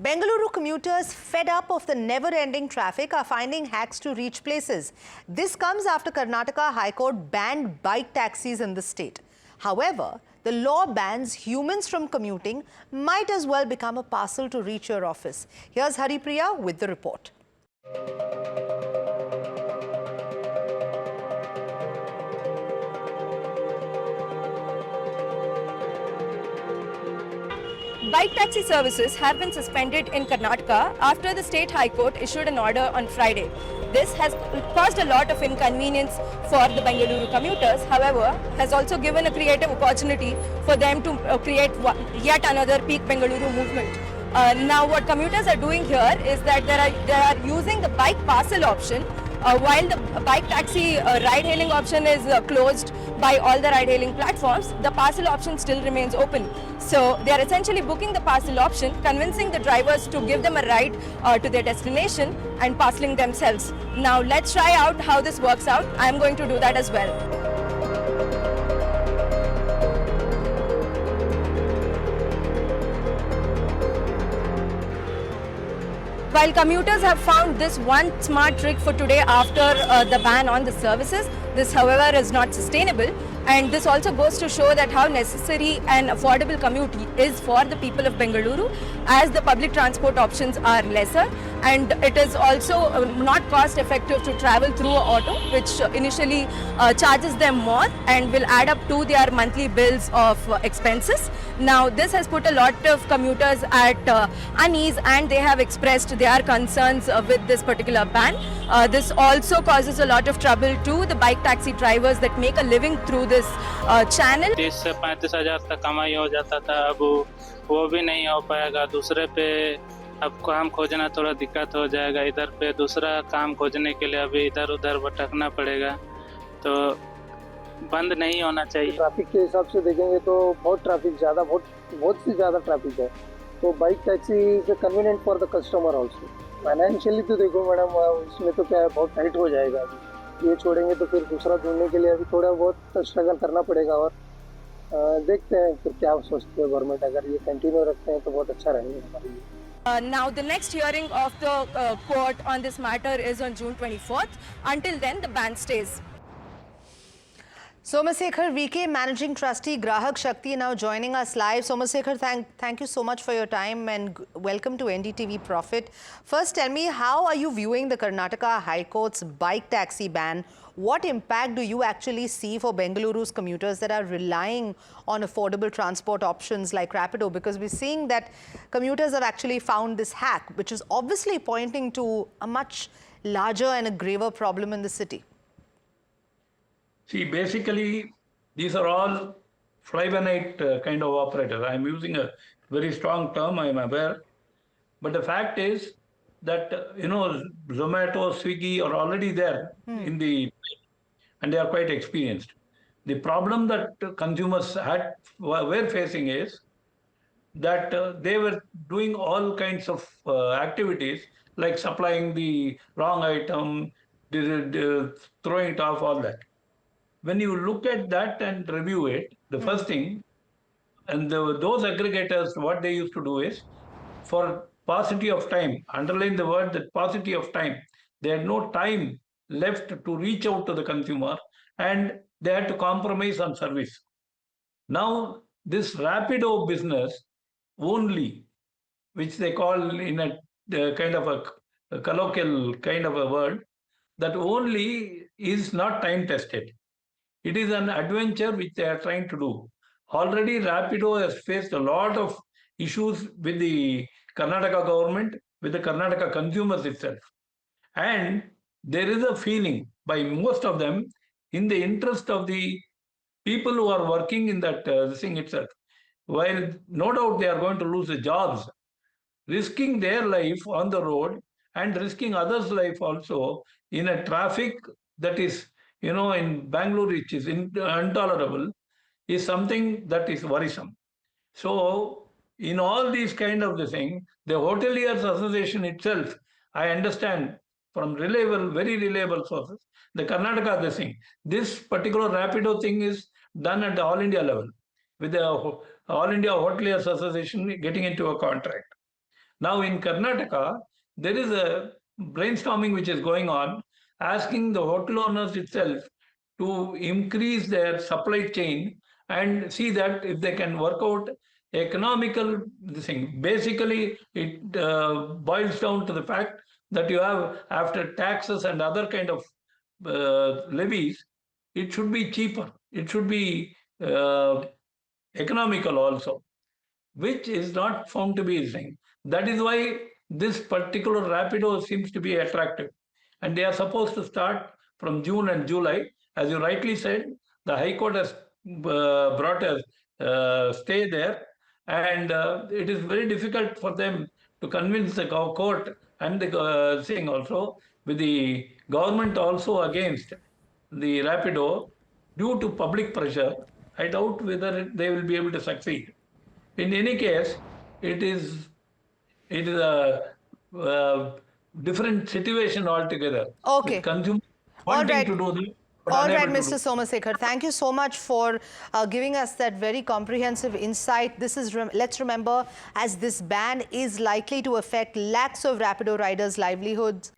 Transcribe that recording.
Bengaluru commuters fed up of the never-ending traffic are finding hacks to reach places. This comes after Karnataka High Court banned bike taxis in the state. However, the law bans humans from commuting might as well become a parcel to reach your office. Here's Haripriya with the report. Bike taxi services have been suspended in Karnataka after the State High Court issued an order on Friday. This has caused a lot of inconvenience for the Bengaluru commuters, however, has also given a creative opportunity for them to create yet another peak Bengaluru movement. Now what commuters are doing here is that they are using the bike parcel option while the bike taxi ride-hailing option is closed by all the ride-hailing platforms. The parcel option still remains open. So they are essentially booking the parcel option, convincing the drivers to give them a ride to their destination and parceling themselves. Now let's try out how this works out. I am going to do that as well. While commuters have found this one smart trick for today after the ban on the services, this however is not sustainable, and this also goes to show that how necessary and affordable commute is for the people of Bengaluru, as the public transport options are lesser, and it is also not cost effective to travel through an auto, which initially charges them more and will add up to their monthly bills of expenses. Now this has put a lot of commuters at unease, and they have expressed their concerns with this particular ban. This also causes a lot of trouble to the bike taxi drivers that make a living through this channel. 30 से 35 हजार तक कमाई हो जाता था, अब वो भी नहीं हो पाएगा। दूसरे पे अब काम खोजना थोड़ा दिक्कत हो जाएगा, इधर पे दूसरा काम खोजने के लिए अभी इधर उधर भटकना पड़ेगा, तो बंद नहीं होना चाहिए। ट्रैफिक के हिसाब से देखेंगे तो बहुत ट्रैफिक ज़्यादा बहुत से ज़्यादा ट्रैफिक है, तो bike taxi is convenient for the customer also. Financially तो देखो मैडम, इसमें तो क्या है, बहुत टाइट हो जाएगा। अभी ये छोड़ेंगे तो फिर दूसरा ढूंढने के लिए अभी थोड़ा बहुत स्ट्रगल करना पड़ेगा, और देखते हैं फिर क्या सोचते हैं गवर्नमेंट। अगर ये कंटिन्यू रखते हैं तो बहुत अच्छा रहेगा हमारे लिए। Now the next hearing of the court on this matter is on June 24th. Until then, the ban stays. Somasekhar VK, Managing Trustee, Grahak Shakti, now joining us live. Somasekhar, thank you so much for your time and welcome to NDTV Profit. First, tell me, how are you viewing the Karnataka High Court's bike taxi ban? What impact do you actually see for Bengaluru's commuters that are relying on affordable transport options like Rapido? Because we're seeing that commuters have actually found this hack, which is obviously pointing to a much larger and a graver problem in the city. See, basically, these are all fly-by-night kind of operators. I'm using a very strong term, I'm aware. But the fact is that, Zomato, Swiggy are already there in the, and they are quite experienced. The problem that consumers were facing is that they were doing all kinds of activities, like supplying the wrong item, throwing it off, all that. When you look at that and review it, the first thing, and those aggregators, what they used to do is, for paucity of time, underline the word that paucity of time, they had no time left to reach out to the consumer, and they had to compromise on service. Now, this Rapido business only, which they call in a kind of a colloquial kind of a word, that only is not time tested. It is an adventure which they are trying to do. Already Rapido has faced a lot of issues with the Karnataka government, with the Karnataka consumers itself. And there is a feeling by most of them, in the interest of the people who are working in that thing itself, while no doubt they are going to lose the jobs, risking their life on the road and risking others' life also in a traffic that is, in Bangalore, which is intolerable, is something that is worrisome. So, in all these kind of the thing, the Hoteliers Association itself, I understand from reliable, very reliable sources, the Karnataka, the thing, this particular Rapido thing is done at the All India level, with the All India Hoteliers Association getting into a contract. Now in Karnataka, there is a brainstorming which is going on, asking the hotel owners itself to increase their supply chain and see that if they can work out economical thing. Basically, it boils down to the fact that you have, after taxes and other kind of levies, it should be cheaper. It should be economical also, which is not found to be a thing. That is why this particular Rapido seems to be attractive. And they are supposed to start from June and July. As you rightly said, the High Court has brought a stay there, and it is very difficult for them to convince the court and the thing also, with the government also against the Rapido due to public pressure. I doubt whether they will be able to succeed. In any case, it is a different situation altogether. Okay. With consumers All wanting right. to do this, but All unable right, to Mr. do. Somasekhar, thank you so much for giving us that very comprehensive insight. This is, let's remember, as this ban is likely to affect lakhs of Rapido riders' livelihoods.